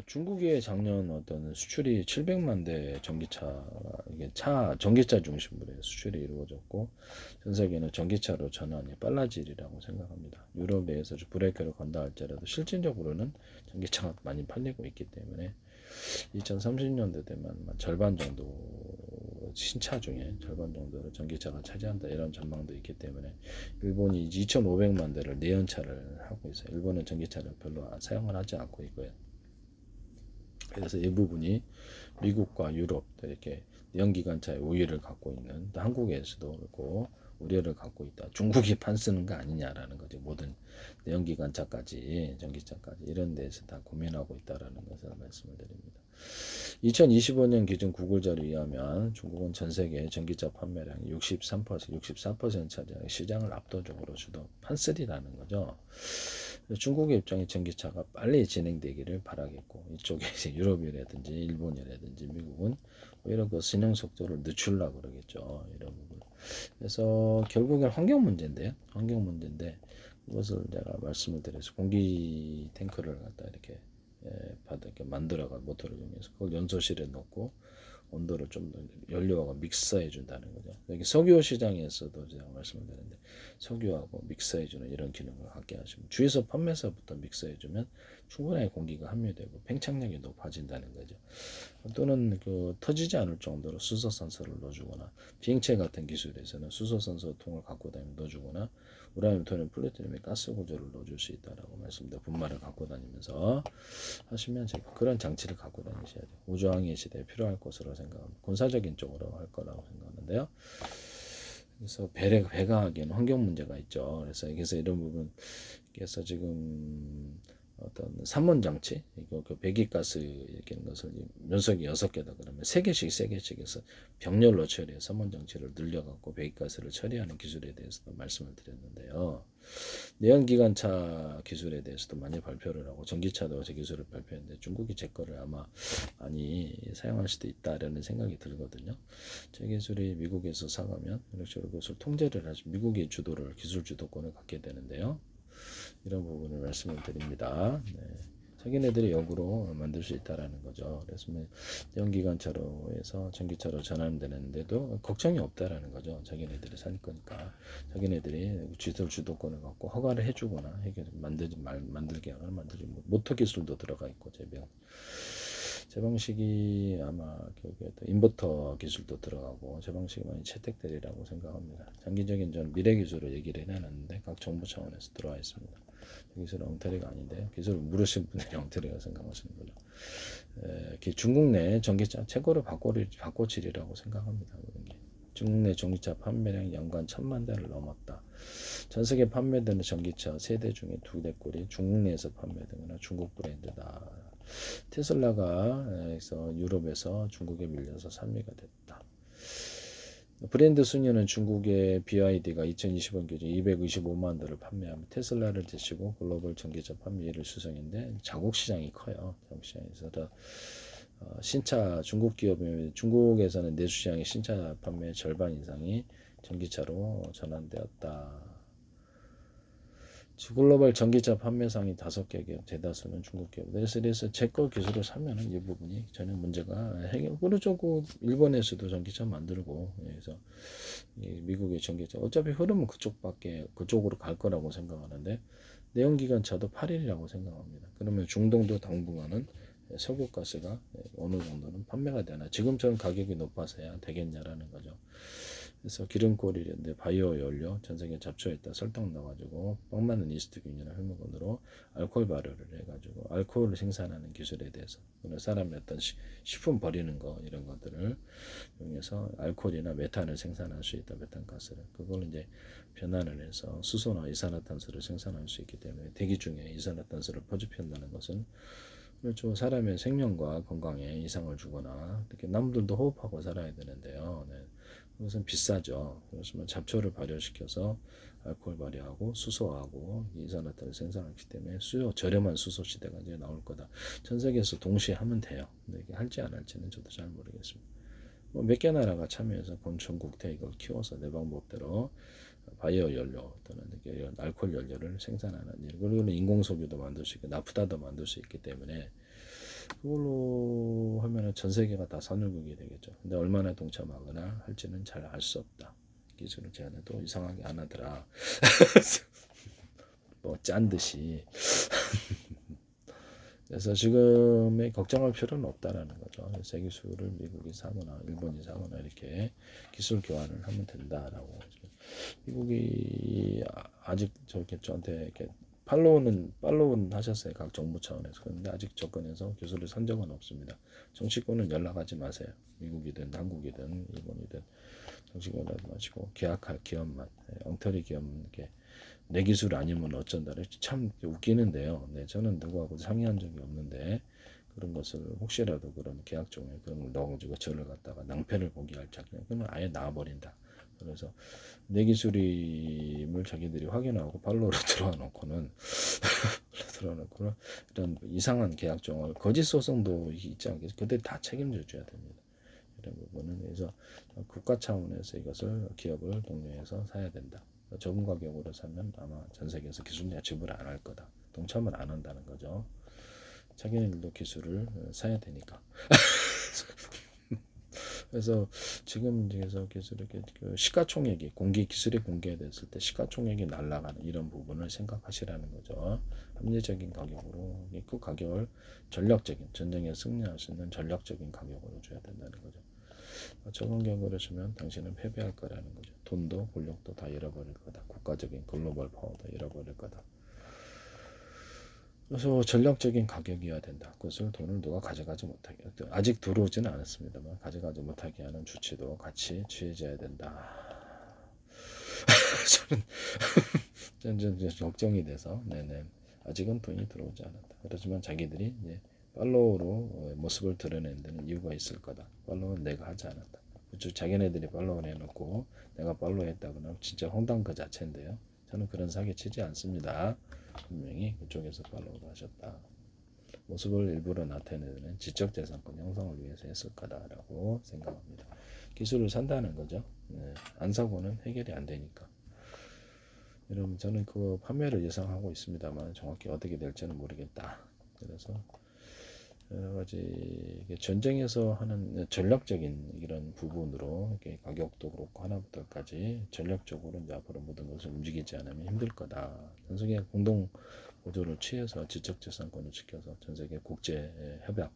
중국의 작년 어떤 수출이 700만 대 전기차, 이게 전기차 중심으로 수출이 이루어졌고, 전 세계는 전기차로 전환이 빨라지리라고 생각합니다. 유럽에서 브레이크를 건다 할지라도 실질적으로는 전기차가 많이 팔리고 있기 때문에 2030년도 되면 절반 정도, 신차 중에 절반 정도를 전기차가 차지한다, 이런 전망도 있기 때문에 일본이 2,500만 대를 내연차를 하고 있어요. 일본은 전기차를 별로 사용을 하지 않고 있고요. 그래서 이 부분이 미국과 유럽 이렇게 내연기관차의 우위를 갖고 있는, 또 한국에서도 그렇고 우려를 갖고 있다. 중국이 판 쓰는 거 아니냐라는 거죠. 모든 내연기관차까지 전기차까지 이런 데에서 다 고민하고 있다라는 것을 말씀을 드립니다. 2025년 기준 구글 자료에 의하면 중국은 전 세계 전기차 판매량 64% 차지하는 시장을 압도적으로 주도 판쓰리라는 거죠. 중국의 입장에 전기차가 빨리 진행되기를 바라겠고, 이쪽에 이제 유럽이라든지 일본이라든지 미국은 오히려 그 진행 속도를 늦추려고 그러겠죠. 이런 부분. 그래서 결국엔 환경 문제인데요. 환경 문제인데 그것을 제가 말씀을 드려서 공기 탱크를 갖다 이렇게 이렇게 만들어가 모터를 이용해서 그걸 연소실에 넣고 온도를 좀 연료하고 믹서해 준다는 거죠. 여기 석유 시장에서도 제가 말씀을 드렸는데 석유하고 믹서해 주는 이런 기능을 갖게 하시면, 주유소 판매사부터 믹서해 주면 충분하게 공기가 함유되고 팽창력이 높아진다는 거죠. 또는 그 터지지 않을 정도로 수소 산소를 넣어주거나, 비행체 같은 기술에서는 수소 산소 통을 갖고 다니면 넣어주거나, 우라늄, 토륨, 플루토늄의 가스 구조를 넣어줄 수 있다라고 말씀드려, 분말을 갖고 다니면서 하시면 제가 그런 장치를 갖고 다니셔야 돼요. 우주항해 시대에 필요할 것으로 생각합니다. 군사적인 쪽으로 할 거라고 생각하는데요. 그래서 배가 하기에는 환경 문제가 있죠. 그래서 이런 부분, 그래서 지금 어떤 산문 장치, 이거 그 배기가스 이렇게 하는 것을 면적이 6개다 그러면 3개씩 해서 병렬로 처리해 산문 장치를 늘려갖고 배기가스를 처리하는 기술에 대해서도 말씀을 드렸는데요. 내연기관차 기술에 대해서도 많이 발표를 하고, 전기차도 제 기술을 발표했는데 중국이 제 거를 아마 많이 사용할 수도 있다라는 생각이 들거든요. 제 기술이 미국에서 사가면 이렇게 그것을 통제를 하시, 미국이 주도를, 기술 주도권을 갖게 되는데요. 이런 부분을 말씀을 드립니다. 네. 자기네들이 역으로 만들 수 있다라는 거죠. 그래서 내연기관차로 해서 전기차로 전환되는데도 걱정이 없다라는 거죠. 자기네들이 살 거니까. 자기네들이 기술 주도권을 갖고 허가를 해주거나 만들게 하거나 만들지, 모터 기술도 들어가 있고, 제 방식이 아마 인버터 기술도 들어가고 제 방식이 많이 채택되리라고 생각합니다. 장기적인 저는 미래 기술을 얘기를 해놨는데 각 정부 차원에서 들어와 있습니다. 기술은 엉터리가 아닌데요. 기술을 물으신 분들이 엉터리가 생각하시는 거죠. 중국 내 전기차 최고로 바꿔치리라고 생각합니다. 중국 내 전기차 판매량 연간 1,000만 대를 넘었다. 전 세계 판매되는 전기차 3대 중에 2대꼴이 중국 내에서 판매되거나 중국 브랜드다. 테슬라가 유럽에서 중국에 밀려서 산미가 됐다. 브랜드 순위는 중국의 BYD가 2020년 기준 225만 대를 판매하며 테슬라를 제치고 글로벌 전기차 판매 1위 수성인데, 자국 시장이 커요. 자국 시장에서 신차, 중국 기업이 중국에서는 내수 시장의 신차 판매 절반 이상이 전기차로 전환되었다. 글로벌 전기차 판매상이 5개 기업, 대다수는 중국 기업. 그래서 제 거 기술을 사면은 이 부분이 전혀 문제가 해결. 그렇죠. 일본에서도 전기차 만들고, 그래서 미국의 전기차 어차피 흐름은 그쪽으로 갈 거라고 생각하는데, 내연기관차도 8일이라고 생각합니다. 그러면 중동도 당분간은 석유가스가 어느 정도는 판매가 되나, 지금처럼 가격이 높아서야 되겠냐라는 거죠. 그래서 기름꼬리인데 바이오 연료, 전 세계 잡초에다 설탕 넣어가지고 뻥 맞는 이스트균이나 혈무건으로 알코올 발효를 해가지고 알코올을 생산하는 기술에 대해서, 사람의 어떤 식품 버리는 거 이런 것들을 이용해서 알코올이나 메탄을 생산할 수 있다. 메탄가스를, 그걸 이제 변환을 해서 수소나 이산화탄소를 생산할 수 있기 때문에 대기 중에 이산화탄소를 포집한다는 것은, 그렇죠, 사람의 생명과 건강에 이상을 주거나 이렇게 남들도 호흡하고 살아야 되는데요. 네. 그것은 비싸죠. 그래서 잡초를 발효시켜서 알코올 발효하고 수소하고 이산화탄을 생산하기 때문에 저렴한 수소 시대가 이제 나올 거다. 전 세계에서 동시에 하면 돼요. 근데 이게 할지 안 할지는 저도 잘 모르겠습니다. 몇 개 나라가 참여해서 전국대 이걸 키워서 내 방법대로 바이오 연료 또는 이런 알코올 연료를 생산하는 일, 그리고 인공석유도 만들 수 있고 나프다도 만들 수 있기 때문에 그걸로 하면은 전 세계가 다 선진국이 되겠죠. 근데 얼마나 동참하거나 할지는 잘 알 수 없다. 기술을 제안해도 이상하게 안 하더라. 뭐 짠 듯이. 그래서 지금에 걱정할 필요는 없다라는 거죠. 새 기술을 미국이 사거나 일본이 사거나 이렇게 기술 교환을 하면 된다라고. 미국이 아직 저렇게 저한테 이렇게 팔로우는 하셨어요. 각 정부 차원에서. 그런데 아직 접근해서 기술을 산 적은 없습니다. 정치권은 연락하지 마세요. 미국이든 한국이든 일본이든 정치권 연락하지 마시고 계약할 기업만, 엉터리 기업만 이렇게 내 기술 아니면 어쩐다. 참 웃기는데요. 네, 저는 누구하고 상의한 적이 없는데 그런 것을 혹시라도 그런 계약 중에 그런 걸 넣어가지고 저를 갖다가 낭패를 보게 할 작전, 그러면 아예 놔버린다. 그래서 내 기술임을 자기들이 확인하고 팔로우로 들어놓고는 이런 이상한 계약종을 거짓 소송도 있지 않겠어요. 그들 다 책임져 줘야 됩니다. 이런 부분은 그래서 국가 차원에서 이것을 기업을 독려해서 사야 된다. 적은 가격으로 사면 아마 전 세계에서 기술자 지불 안 할 거다. 동참을 안 한다는 거죠. 자기네들도 기술을 사야 되니까. 그래서 지금 그래서 기술의 그 시가총액이 기술이 공개됐을 때 시가총액이 날아가는 이런 부분을 생각하시라는 거죠. 합리적인 가격으로 그 가격을 전략적인 전쟁에 승리할 수 있는 전략적인 가격으로 줘야 된다는 거죠. 적은 가격으로 주면 당신은 패배할 거라는 거죠. 돈도 권력도 다 잃어버릴 거다. 국가적인 글로벌 파워도 잃어버릴 거다. 그래서 전략적인 가격이어야 된다. 그것을 돈을 누가 가져가지 못하게, 아직 들어오지는 않았습니다만 가져가지 못하게 하는 조치도 같이 취해져야 된다. 저는 걱정이 돼서 네네 아직은 돈이 들어오지 않았다. 그렇지만 자기들이 이제 팔로우로 모습을 드러내는 데는 이유가 있을 거다. 팔로우는 내가 하지 않았다. 그렇죠. 자기네들이 팔로우를 해놓고 내가 팔로우했다거나 진짜 황당 그 자체인데요. 저는 그런 사기 치지 않습니다. 분명히 그쪽에서 팔로우를 하셨다. 모습을 일부러 나타내는 지적재산권 형성을 위해서 했을 거다라고 생각합니다. 기술을 산다는 거죠. 네. 안 사고는 해결이 안 되니까. 여러분 저는 그 판매를 예상하고 있습니다만 정확히 어떻게 될지는 모르겠다. 그래서 여러 가지 전쟁에서 하는 전략적인 이런 부분으로 이렇게 가격도 그렇고 하나부터까지 전략적으로 이제 앞으로 모든 것을 움직이지 않으면 힘들 거다. 전 세계 공동 보조를 취해서 지적재산권을 지켜서 전 세계 국제 협약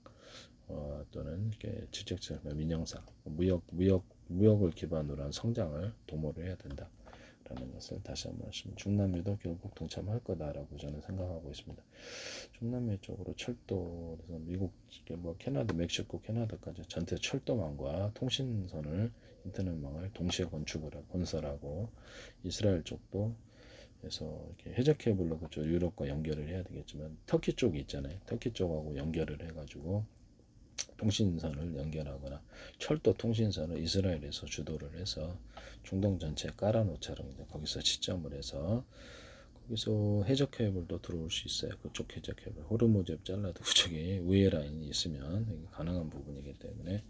또는 이렇게 지적재산 민영상 무역을 기반으로 한 성장을 도모를 해야 된다. 라는 것을 다시 한번 말씀. 중남미도 결국 동참할 거다라고 저는 생각하고 있습니다. 중남미 쪽으로 철도, 그래서 미국, 뭐 캐나다, 멕시코, 캐나다까지 전체 철도망과 통신선을 인터넷망을 동시에 건설하고 이스라엘 쪽도 그래서 이렇게 해저 케이블로 그쪽 유럽과 연결을 해야 되겠지만 터키 쪽이 있잖아요. 터키 쪽하고 연결을 해가지고 통신선을 연결하거나 철도 통신선을 이스라엘에서 주도를 해서 중동 전체에 깔아놓처럼 이제 거기서 시점을 해서 거기서 해저 케이블도 들어올 수 있어요. 그쪽 해저 케이블 호르무즈 잘라도 그쪽에 우회 라인이 있으면 이게 가능한 부분이기 때문에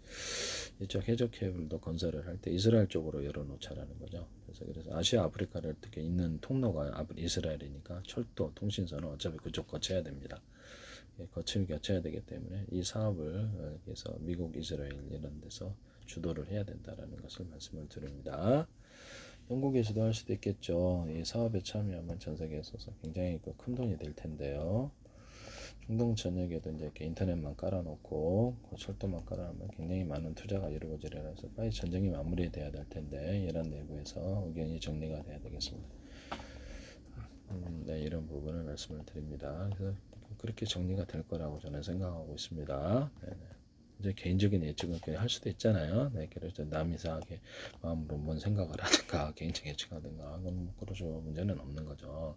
이쪽 해저 케이블도 건설을 할 때 이스라엘 쪽으로 열어놓자라는 거죠. 그래서 아시아 아프리카를 어떻게 있는 통로가 이스라엘이니까 철도 통신선은 어차피 그쪽 거쳐야 됩니다. 거침이 겹쳐야 되기 때문에 이 사업을 그래서 미국, 이스라엘 이런 데서 주도를 해야 된다라는 것을 말씀을 드립니다. 영국에서도 할 수도 있겠죠. 이 사업에 참여하면 전 세계에 있어서 굉장히 큰 돈이 될 텐데요. 중동 전역에도 이제 이렇게 인터넷만 깔아놓고 철도만 깔아놓으면 굉장히 많은 투자가 이루어지려서 빨리 전쟁이 마무리돼야 될 텐데 이런 내부에서 의견이 정리가 돼야 되겠습니다. 네, 이런 부분을 말씀을 드립니다. 그래서 그렇게 정리가 될 거라고 저는 생각하고 있습니다. 네네. 이제 개인적인 예측은 그냥 할 수도 있잖아요. 네, 그래서 남이 이상하게 마음으로 뭔 생각을 하든가 개인적 예측하든가 그건 그러죠. 문제는 없는 거죠.